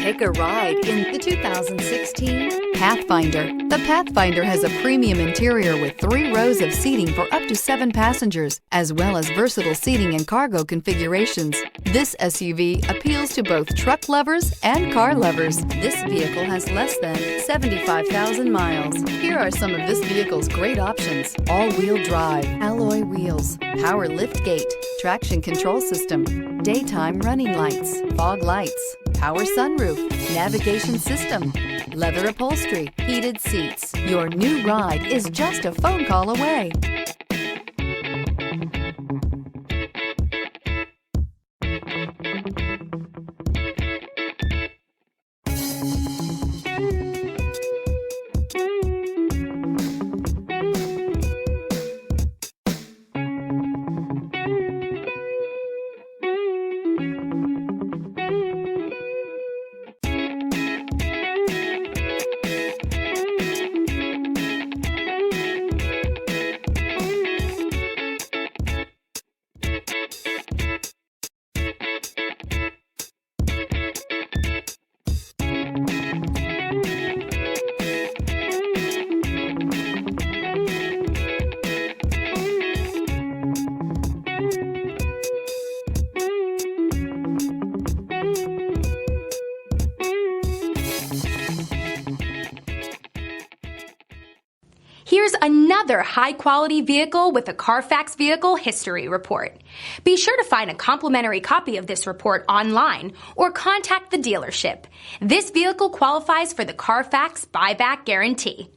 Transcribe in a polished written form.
Take a ride in the 2016 Pathfinder. The Pathfinder has a premium interior with 3 rows of seating for up to 7 passengers, as well as versatile seating and cargo configurations. This SUV appeals to both truck lovers and car lovers. This vehicle has less than 75,000 miles. Here are some of this vehicle's great options: all-wheel drive, alloy wheels, power liftgate, traction control system, daytime running lights, fog lights, power sunroof, navigation system, leather upholstery, heated seats. Your new ride is just a phone call away. Here's another high-quality vehicle with a Carfax Vehicle History Report. Be sure to find a complimentary copy of this report online or contact the dealership. This vehicle qualifies for the Carfax Buyback Guarantee.